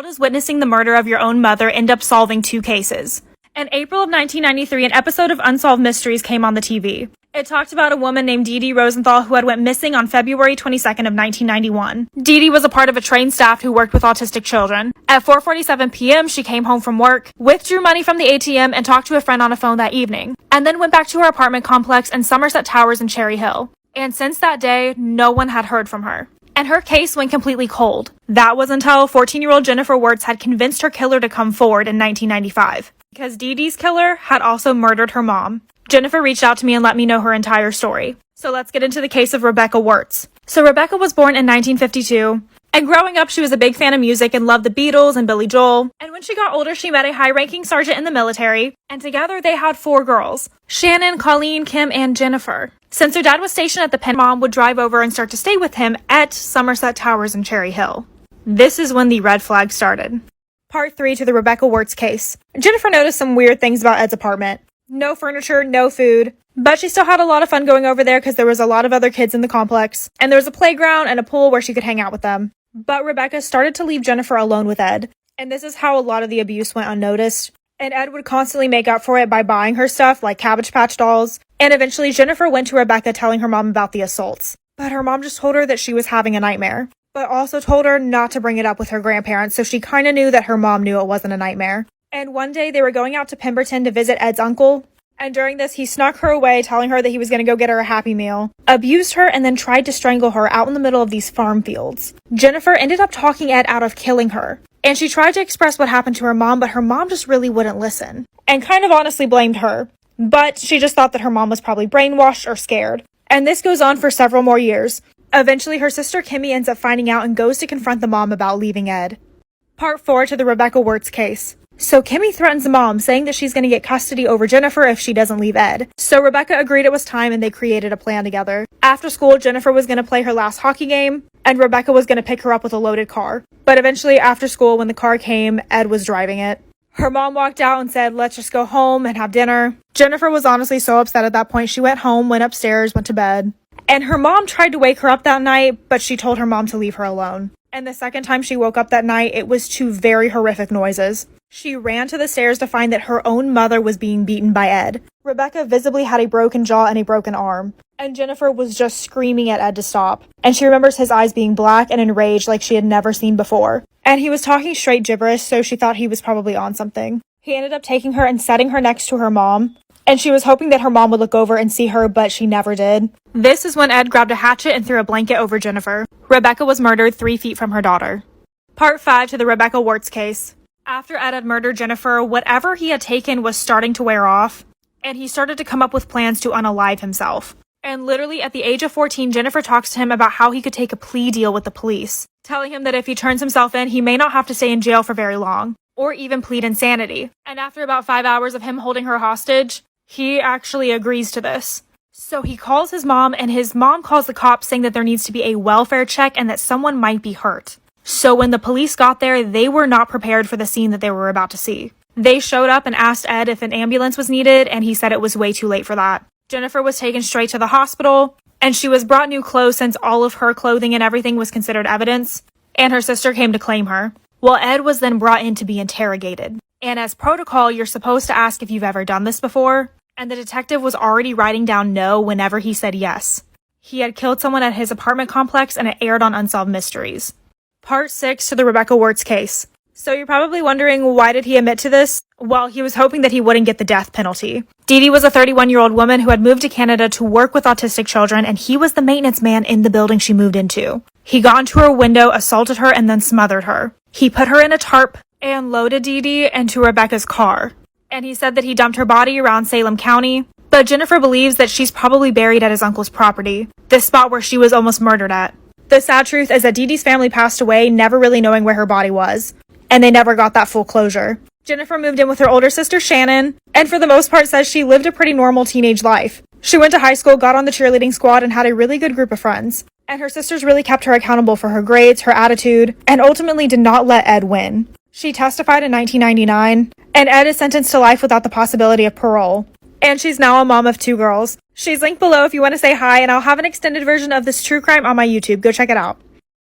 does witnessing the murder of your own mother end up solving 2 cases? In April of 1993, an episode of Unsolved Mysteries came on the TV. It talked about a woman named Dee Dee Rosenthal who had went missing on February 22nd of 1991. Dee Dee was a part of a trained staff who worked with autistic children. At 4:47 p.m., she came home from work, withdrew money from the ATM, and talked to a friend on a phone that evening, and then went back to her apartment complex in Somerset Towers in Cherry Hill. And since that day, no one had heard from her. And her case went completely cold. That was until 14-year-old Jennifer Wirtz had convinced her killer to come forward in 1995. Because Dee Dee's killer had also murdered her mom. Jennifer reached out to me and let me know her entire story. So let's get into the case of Rebecca Wirtz. So Rebecca was born in 1952. And growing up, she was a big fan of music and loved the Beatles and Billy Joel. And when she got older, she met a high-ranking sergeant in the military. And together, they had 4 girls. Shannon, Colleen, Kim, and Jennifer. Since her dad was stationed at the pen, mom would drive over and start to stay with him at Somerset Towers in Cherry Hill. This is when the red flag started. Part 3 to the Rebecca Wirtz case. Jennifer noticed some weird things about Ed's apartment. No furniture, no food. But she still had a lot of fun going over there because there was a lot of other kids in the complex. And there was a playground and a pool where she could hang out with them. But Rebecca started to leave Jennifer alone with Ed. And this is how a lot of the abuse went unnoticed. And Ed would constantly make up for it by buying her stuff like Cabbage Patch dolls. And eventually Jennifer went to Rebecca telling her mom about the assaults. But her mom just told her that she was having a nightmare. But also told her not to bring it up with her grandparents, so she kind of knew that her mom knew it wasn't a nightmare. And one day they were going out to Pemberton to visit Ed's uncle. And during this, he snuck her away, telling her that he was going to go get her a Happy Meal, abused her, and then tried to strangle her out in the middle of these farm fields. Jennifer ended up talking Ed out of killing her. And she tried to express what happened to her mom, but her mom just really wouldn't listen. And kind of honestly blamed her. But she just thought that her mom was probably brainwashed or scared. And this goes on for several more years. Eventually, her sister Kimmy ends up finding out and goes to confront the mom about leaving Ed. Part 4 to the Rebecca Wirtz case. So Kimmy threatens the mom, saying that she's going to get custody over Jennifer if she doesn't leave Ed. So Rebecca agreed it was time and they created a plan together. After school, Jennifer was going to play her last hockey game, and Rebecca was going to pick her up with a loaded car. But eventually, after school, when the car came, Ed was driving it. Her mom walked out and said, "Let's just go home and have dinner." Jennifer was honestly so upset at that point. She went home, went upstairs, went to bed. And her mom tried to wake her up that night, but she told her mom to leave her alone. And the second time she woke up that night, it was 2 very horrific noises. She ran to the stairs to find that her own mother was being beaten by Ed. Rebecca visibly had a broken jaw and a broken arm. And Jennifer was just screaming at Ed to stop. And she remembers his eyes being black and enraged like she had never seen before. And he was talking straight gibberish, so she thought he was probably on something. He ended up taking her and setting her next to her mom. And she was hoping that her mom would look over and see her, but she never did. This is when Ed grabbed a hatchet and threw a blanket over Jennifer. Rebecca was murdered 3 feet from her daughter. Part 5 to the Rebecca Wirtz case. After Ed had murdered Jennifer, whatever he had taken was starting to wear off, and he started to come up with plans to unalive himself. And literally at the age of 14, Jennifer talks to him about how he could take a plea deal with the police, telling him that if he turns himself in, he may not have to stay in jail for very long, or even plead insanity. And after about 5 hours of him holding her hostage, he actually agrees to this. So he calls his mom, and his mom calls the cops saying that there needs to be a welfare check and that someone might be hurt. So when the police got there, they were not prepared for the scene that they were about to see. They showed up and asked Ed if an ambulance was needed, and he said it was way too late for that. Jennifer was taken straight to the hospital, and she was brought new clothes since all of her clothing and everything was considered evidence, and her sister came to claim her. Well, Ed was then brought in to be interrogated. And as protocol, you're supposed to ask if you've ever done this before, and the detective was already writing down no whenever he said yes. He had killed someone at his apartment complex, and it aired on Unsolved Mysteries. Part 6 to the Rebecca Wirtz case. So you're probably wondering, why did he admit to this? Well, he was hoping that he wouldn't get the death penalty. Dee Dee was a 31-year-old woman who had moved to Canada to work with autistic children, and he was the maintenance man in the building she moved into. He got into her window, assaulted her, and then smothered her. He put her in a tarp and loaded Dee Dee into Rebecca's car. And he said that he dumped her body around Salem County, but Jennifer believes that she's probably buried at his uncle's property, the spot where she was almost murdered at. The sad truth is that Dee Dee's family passed away, never really knowing where her body was, and they never got that full closure. Jennifer moved in with her older sister Shannon, and for the most part says she lived a pretty normal teenage life. She went to high school, got on the cheerleading squad, and had a really good group of friends. And her sisters really kept her accountable for her grades, her attitude, and ultimately did not let Ed win. She testified in 1999, and Ed is sentenced to life without the possibility of parole. And she's now a mom of 2 girls. She's linked below if you want to say hi, and I'll have an extended version of this true crime on my YouTube. Go check it out.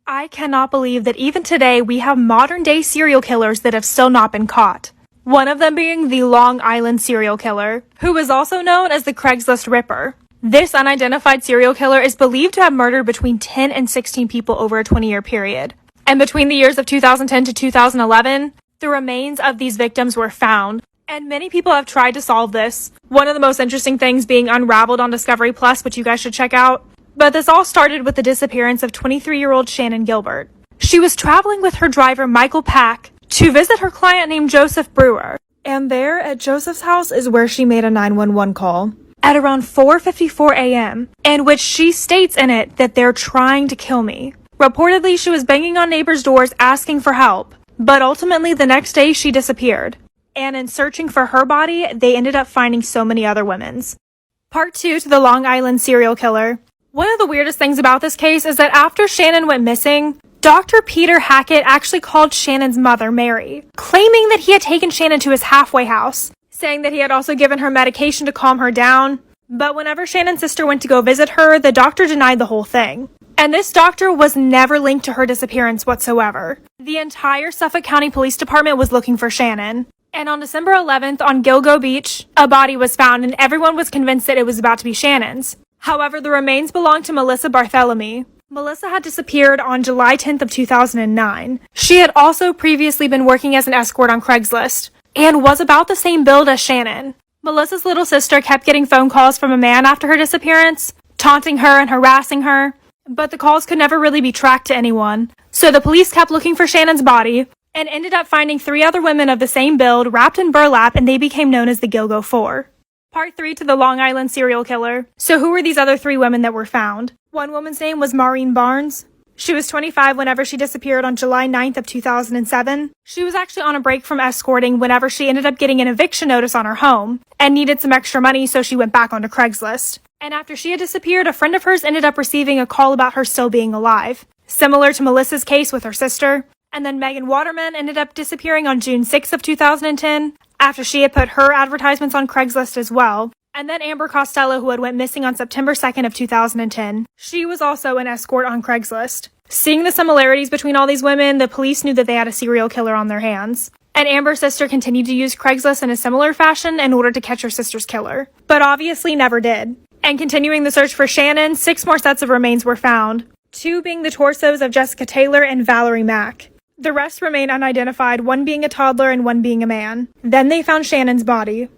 I cannot believe that even today we have modern-day serial killers that have still not been caught. One of them being the Long Island serial killer, who is also known as the Craigslist Ripper. This unidentified serial killer is believed to have murdered between 10 and 16 people over a 20-year period. And between the years of 2010 to 2011, the remains of these victims were found, and many people have tried to solve this. One of the most interesting things being unraveled on Discovery Plus, which you guys should check out. But this all started with the disappearance of 23-year-old Shannon Gilbert. She was traveling with her driver Michael Pack to visit her client named Joseph Brewer. And there at Joseph's house is where she made a 911 call at around 4:54 a.m. in which she states in it that they're trying to kill me. Reportedly, she was banging on neighbors' doors asking for help, but ultimately the next day she disappeared. And in searching for her body, they ended up finding so many other women's. Part 2 to the Long Island serial killer. One of the weirdest things about this case is that after Shannon went missing, Dr. Peter Hackett actually called Shannon's mother, Mary, claiming that he had taken Shannon to his halfway house, saying that he had also given her medication to calm her down. But whenever Shannon's sister went to go visit her, the doctor denied the whole thing. And this doctor was never linked to her disappearance whatsoever. The entire Suffolk County Police Department was looking for Shannon. And on December 11th, on Gilgo Beach, a body was found and everyone was convinced that it was about to be Shannon's. However, the remains belonged to Melissa Barthélemy. Melissa had disappeared on July 10th of 2009. She had also previously been working as an escort on Craigslist and was about the same build as Shannon. Melissa's little sister kept getting phone calls from a man after her disappearance, taunting her and harassing her, but the calls could never really be tracked to anyone. So the police kept looking for Shannon's body and ended up finding 3 other women of the same build wrapped in burlap, and they became known as the Gilgo Four. Part 3 to the Long Island serial killer. So who were these other 3 women that were found? One woman's name was Maureen Barnes. She was 25 whenever she disappeared on July 9th of 2007. She was actually on a break from escorting whenever she ended up getting an eviction notice on her home and needed some extra money, so she went back onto Craigslist. And after she had disappeared, a friend of hers ended up receiving a call about her still being alive, similar to Melissa's case with her sister. And then Megan Waterman ended up disappearing on June 6th of 2010 after she had put her advertisements on Craigslist as well. And then Amber Costello, who had went missing on September 2nd of 2010. She was also an escort on Craigslist. Seeing the similarities between all these women, the police knew that they had a serial killer on their hands. And Amber's sister continued to use Craigslist in a similar fashion in order to catch her sister's killer, but obviously never did. And continuing the search for Shannon, 6 more sets of remains were found, 2 being the torsos of Jessica Taylor and Valerie Mack. The rest remain unidentified, 1 being a toddler and 1 being a man. Then they found Shannon's body.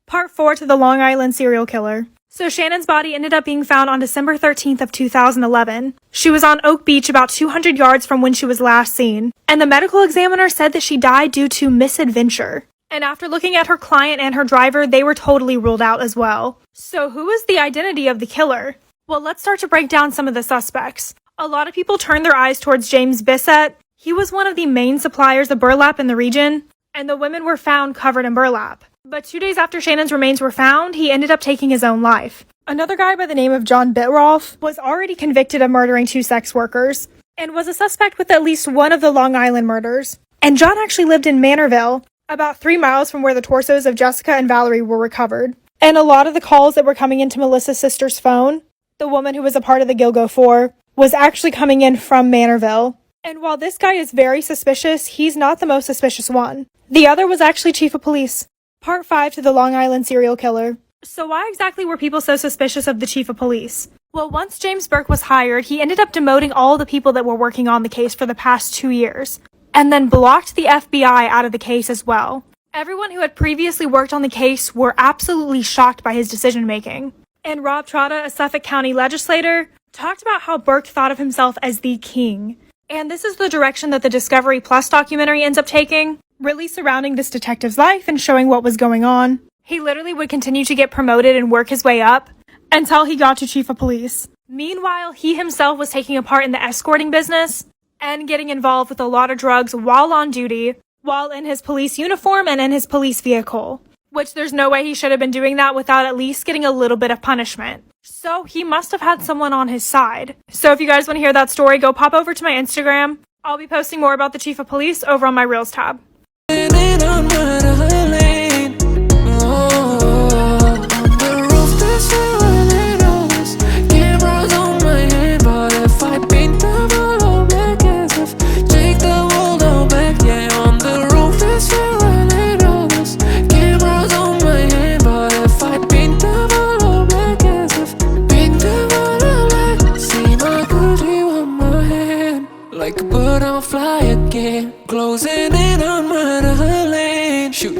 Part 4 to the Long Island serial killer. So Shannon's body ended up being found on December 13th of 2011. She was on Oak Beach about 200 yards from when she was last seen, and the medical examiner said that she died due to misadventure. And after looking at her client and her driver, they were totally ruled out as well. So who is the identity of the killer? Well, let's start to break down some of the suspects. A lot of people turned their eyes towards James Bissett. He was one of the main suppliers of burlap in the region, and the women were found covered in burlap. But 2 days after Shannon's remains were found, he ended up taking his own life. Another guy by the name of John Bitroff was already convicted of murdering 2 sex workers, and was a suspect with at least one of the Long Island murders. And John actually lived in Manorville, about 3 miles from where the torsos of Jessica and Valerie were recovered. And a lot of the calls that were coming into Melissa's sister's phone, the woman who was a part of the Gilgo Four, was actually coming in from Manorville. And while this guy is very suspicious, he's not the most suspicious one. The other was actually Chief of Police. Part 5 to the Long Island serial killer. So why exactly were people so suspicious of the Chief of Police? Well, once James Burke was hired, he ended up demoting all the people that were working on the case for the past 2 years, and then blocked the FBI out of the case as well. Everyone who had previously worked on the case were absolutely shocked by his decision-making. And Rob Trotta, a Suffolk County legislator, talked about how Burke thought of himself as the king. And this is the direction that the Discovery Plus documentary ends up taking, really surrounding this detective's life and showing what was going on. He literally would continue to get promoted and work his way up until he got to Chief of Police. Meanwhile, he himself was taking a part in the escorting business and getting involved with a lot of drugs while on duty, while in his police uniform and in his police vehicle, which there's no way he should have been doing that without at least getting a little bit of punishment. So he must have had someone on his side. So if you guys want to hear that story, go pop over to my Instagram. I'll be posting more about the Chief of Police over on my Reels tab. the world all back. Yeah, on the roof is where I laid all this. Cameras on my hand, but if I paint the world all black, as if paint the world all black. See my Gucci on my hand, like a bird I'll fly again, closing in on murderland.